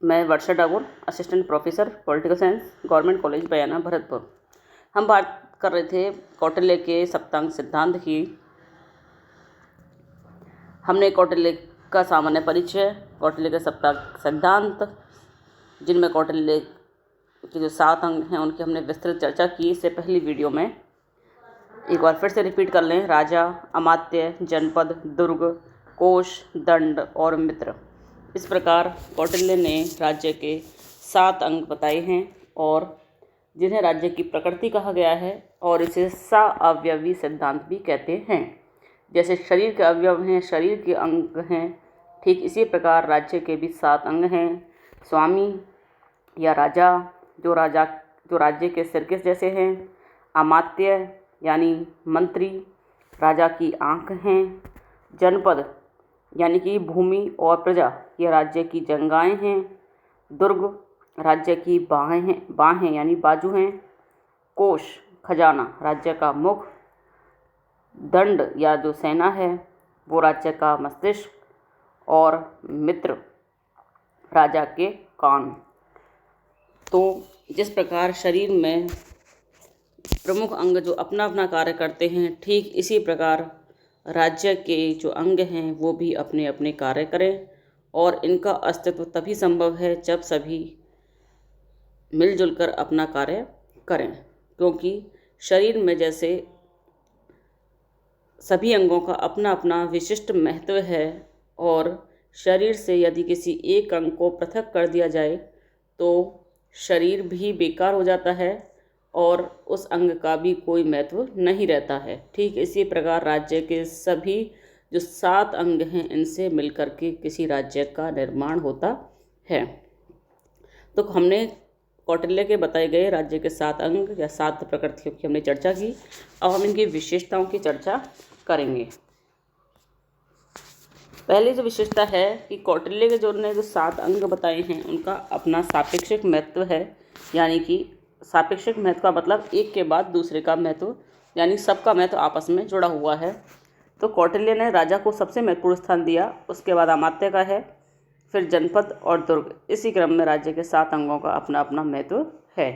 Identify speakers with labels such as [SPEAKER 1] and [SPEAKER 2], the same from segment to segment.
[SPEAKER 1] मैं Varsha Dagor, assistant professor political science, government college Bayana, Bharatpur. हम बात कर रहे थे कौटिल्य के सप्तांग सिद्धांत की। हमने कौटिल्य का सामान्य परिचय, कौटिल्य के सप्तांग सिद्धांत, जिनमें कौटिल्य के जो 7 अंग हैं उनकी हमने विस्तृत चर्चा की। इससे पहली वीडियो में एक बार फिर से रिपीट कर लें। राजा, अमात्य, जनपद, दुर्ग, कोश, दंड और मित्र। इस प्रकार कौटिल्य ने राज्य के 7 अंग बताए हैं और जिन्हें राज्य की प्रकृति कहा गया है और इसे साअवयवी सिद्धांत भी कहते हैं। जैसे शरीर के अवयव हैं, शरीर के अंग हैं, ठीक इसी प्रकार राज्य के भी 7 अंग हैं। स्वामी या राजा, जो राज्य के सिर के जैसे हैं। अमात्य यानी मंत्री, राजा की आँख हैं। जनपद यानी कि भूमि और प्रजा, ये राज्य की जंगाएं हैं। दुर्ग राज्य की बाहें यानी बाजू हैं। कोश खजाना, राज्य का मुख। दंड या जो सेना है वो राज्य का मस्तिष्क और मित्र राजा के कान। तो जिस प्रकार शरीर में प्रमुख अंग जो अपना अपना कार्य करते हैं, ठीक इसी प्रकार राज्य के जो अंग हैं वो भी अपने अपने कार्य करें और इनका अस्तित्व तभी संभव है जब सभी मिलजुल कर अपना कार्य करें। क्योंकि शरीर में जैसे सभी अंगों का अपना अपना विशिष्ट महत्व है और शरीर से यदि किसी एक अंग को पृथक कर दिया जाए तो शरीर भी बेकार हो जाता है और उस अंग का भी कोई महत्व नहीं रहता है। ठीक इसी प्रकार राज्य के सभी जो 7 अंग हैं इनसे मिलकर के किसी राज्य का निर्माण होता है। तो हमने कौटिल्य के बताए गए राज्य के 7 अंग या 7 प्रकृतियों की हमने चर्चा की। अब हम इनकी विशेषताओं की चर्चा करेंगे। पहली जो विशेषता है कि कौटिल्य के जो 7 अंग बताए हैं उनका अपना सापेक्षिक महत्व है। यानी कि सापेक्षिक महत्व का मतलब एक के बाद दूसरे का महत्व, यानी सबका महत्व आपस में जुड़ा हुआ है। तो कौटिल्य ने राजा को सबसे महत्वपूर्ण स्थान दिया, उसके बाद अमात्य का है, फिर जनपद और दुर्ग। इसी क्रम में राज्य के 7 अंगों का अपना अपना महत्व है।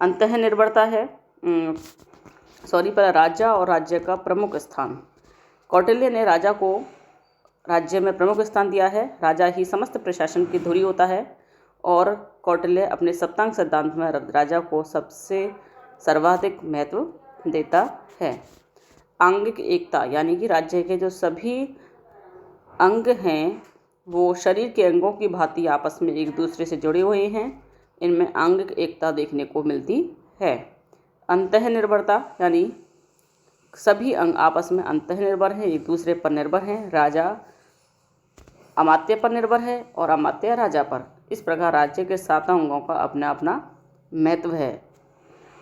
[SPEAKER 1] अंतः निर्भरता है पर राजा और राज्य का प्रमुख स्थान। कौटिल्य ने राजा को राज्य में प्रमुख स्थान दिया है। राजा ही समस्त प्रशासन की धुरी होता है और कौटिल्य अपने सप्तांग सिद्धांत में राजा को सबसे सर्वाधिक महत्व देता है। आंगिक एकता यानी कि राज्य के जो सभी अंग हैं वो शरीर के अंगों की भांति आपस में एक दूसरे से जुड़े हुए हैं। इनमें आंगिक एकता देखने को मिलती है। अंतः निर्भरता यानी सभी अंग आपस में अंतः निर्भर हैं, एक दूसरे पर निर्भर हैं। राजा अमात्य पर निर्भर है और अमात्य राजा पर। इस प्रकार राज्य के 7 अंगों का अपना अपना महत्व है।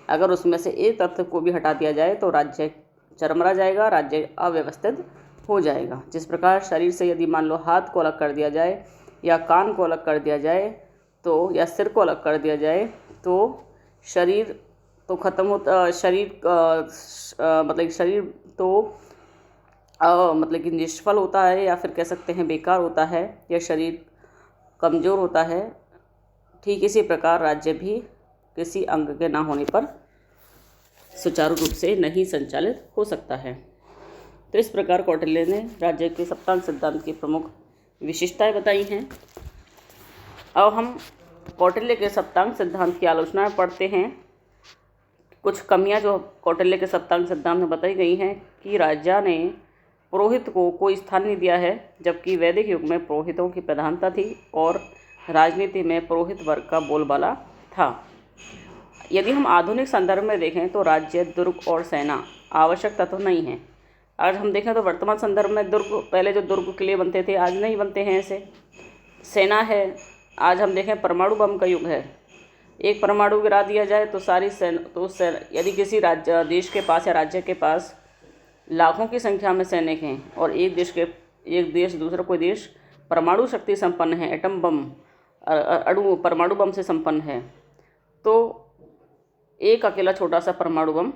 [SPEAKER 1] अगर उसमें से एक तत्व को भी हटा दिया जाए तो राज्य चरमरा जाएगा, राज्य अव्यवस्थित हो जाएगा। जिस प्रकार शरीर से यदि मान लो हाथ को अलग कर दिया जाए या कान को अलग कर दिया जाए तो या सिर को अलग कर दिया जाए तो शरीर तो खत्म होता, शरीर तो मतलब कि निष्फल होता है या फिर कह सकते हैं बेकार होता है या शरीर कमज़ोर होता है। ठीक इसी प्रकार राज्य भी किसी अंग के ना होने पर सुचारू रूप से नहीं संचालित हो सकता है। तो इस प्रकार कौटिल्य ने राज्य के सप्तांग सिद्धांत की प्रमुख विशेषताएं बताई हैं। अब हम कौटिल्य के सप्तांग सिद्धांत की आलोचना पढ़ते हैं। कुछ कमियां जो कौटिल्य के सप्तांग सिद्धांत में बताई गई हैं कि राजा ने पुरोहित को कोई स्थान नहीं दिया है, जबकि वैदिक युग में पुरोहितों की प्रधानता थी और राजनीति में पुरोहित वर्ग का बोलबाला था। यदि हम आधुनिक संदर्भ में देखें तो राज्य, दुर्ग और सेना आवश्यक तत्व नहीं है। आज हम देखें तो वर्तमान संदर्भ में पहले जो दुर्ग किले बनते थे आज नहीं बनते हैं ऐसे। सेना है, आज हम देखें परमाणु बम का युग है। एक परमाणु गिरा दिया जाए तो सारी यदि किसी देश के पास या राज्य के पास लाखों की संख्या में सैनिक हैं और एक देश दूसरा कोई देश परमाणु शक्ति संपन्न है, एटम बम परमाणु बम से संपन्न है, तो एक अकेला छोटा सा परमाणु बम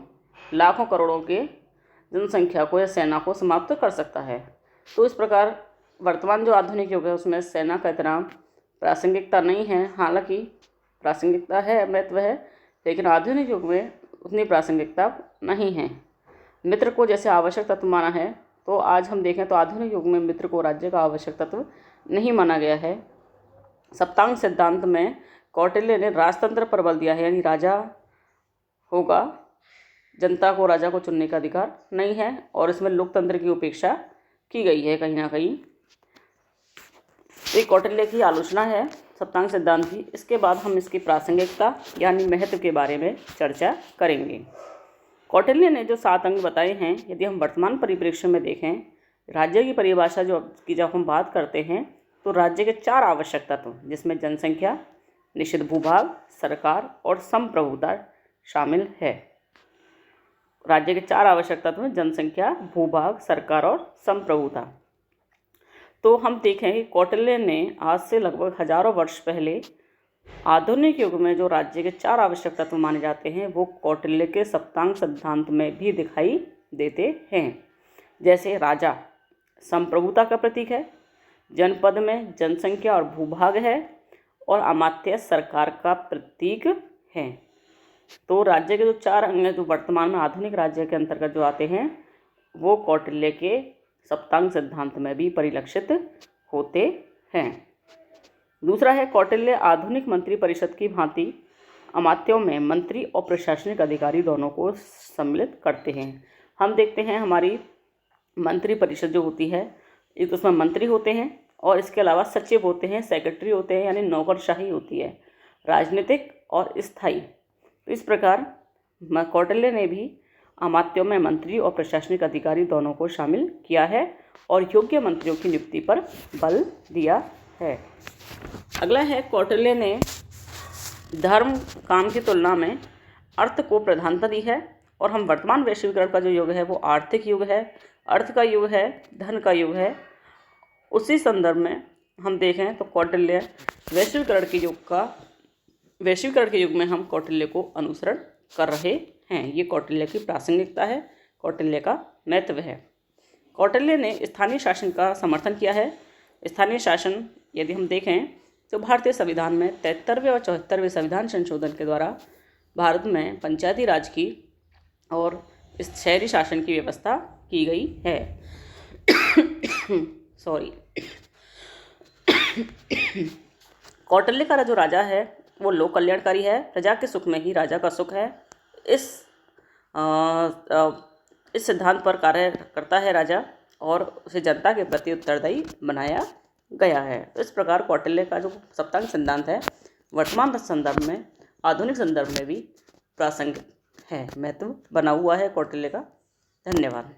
[SPEAKER 1] लाखों करोड़ों के जनसंख्या को या सेना को समाप्त कर सकता है। तो इस प्रकार वर्तमान जो आधुनिक युग है उसमें सेना का इतना प्रासंगिकता नहीं है। हालांकि प्रासंगिकता है, महत्व है, लेकिन आधुनिक युग में उतनी प्रासंगिकता नहीं है। मित्र को जैसे आवश्यक तत्व माना है, तो आज हम देखें तो आधुनिक युग में मित्र को राज्य का आवश्यक तत्व नहीं माना गया है। सप्तांग सिद्धांत में कौटिल्य ने राजतंत्र पर बल दिया है, यानी राजा होगा, जनता को राजा को चुनने का अधिकार नहीं है, और इसमें लोकतंत्र की उपेक्षा की गई है कहीं ना कहीं। एक कौटिल्य की आलोचना है सप्तांग सिद्धांत की। इसके बाद हम इसकी प्रासंगिकता यानी महत्व के बारे में चर्चा करेंगे। कौटिल्य ने जो 7 अंग बताए हैं, यदि हम वर्तमान परिप्रेक्ष्य में देखें, राज्य की परिभाषा जब हम बात करते हैं, तो राज्य के 4 आवश्यक तत्व, जिसमें जनसंख्या, निश्चित भूभाग, सरकार और संप्रभुता शामिल है। राज्य के 4 आवश्यक तत्व जनसंख्या, भूभाग, सरकार और संप्रभुता। तो हम देखें कि कौटिल्य ने आज से लगभग हजारों वर्ष पहले आधुनिक युग में जो राज्य के 4 आवश्यक तत्व माने जाते हैं, वो कौटिल्य के सप्तांग सिद्धांत में भी दिखाई देते हैं। जैसे राजा संप्रभुता का प्रतीक है, जनपद में जनसंख्या और भूभाग है, और अमात्य सरकार का प्रतीक है। तो राज्य के जो 4 अंग हैं, जो वर्तमान में आधुनिक राज्य के अंतर्गत जो आते हैं, वो कौटिल्य के सप्तांग सिद्धांत में भी परिलक्षित होते हैं। दूसरा है, कौटिल्य आधुनिक मंत्री परिषद की भांति अमात्यों में मंत्री और प्रशासनिक अधिकारी दोनों को सम्मिलित करते हैं। हम देखते हैं हमारी मंत्री परिषद जो होती है, एक तो उसमें मंत्री होते हैं और इसके अलावा सचिव होते हैं, सेक्रेटरी होते हैं, यानी नौकरशाही होती है, राजनीतिक और स्थायी। तो इस प्रकार कौटिल्य ने भी अमात्यों में मंत्री और प्रशासनिक अधिकारी दोनों को शामिल किया है और योग्य मंत्रियों की नियुक्ति पर बल दिया है। अगला है, कौटिल्य ने धर्म काम की तुलना में अर्थ को प्रधानता दी है, और हम वर्तमान वैश्वीकरण का जो युग है वो आर्थिक युग है, अर्थ का युग है, धन का युग है। उसी संदर्भ में हम देखें तो कौटिल्य वैश्वीकरण के युग में हम कौटिल्य को अनुसरण कर रहे हैं। ये कौटिल्य की प्रासंगिकता है, कौटिल्य का महत्व है। कौटिल्य ने स्थानीय शासन का समर्थन किया है। स्थानीय शासन यदि हम देखें तो भारतीय संविधान में 73वें और 74वें संविधान संशोधन के द्वारा भारत में पंचायती राज की और इस शहरी शासन की व्यवस्था की गई है। कौटिल्य का जो राजा है वो लोक कल्याणकारी है, प्रजा के सुख में ही राजा का सुख है। इस सिद्धांत पर कार्य करता है राजा, और उसे जनता के प्रति उत्तरदायी बनाया गया है। इस प्रकार कौटिल्य का जो सप्तांग सिद्धांत है वर्तमान संदर्भ में, आधुनिक संदर्भ में भी प्रासंगिक है, महत्व बना हुआ है कौटिल्य का। धन्यवाद।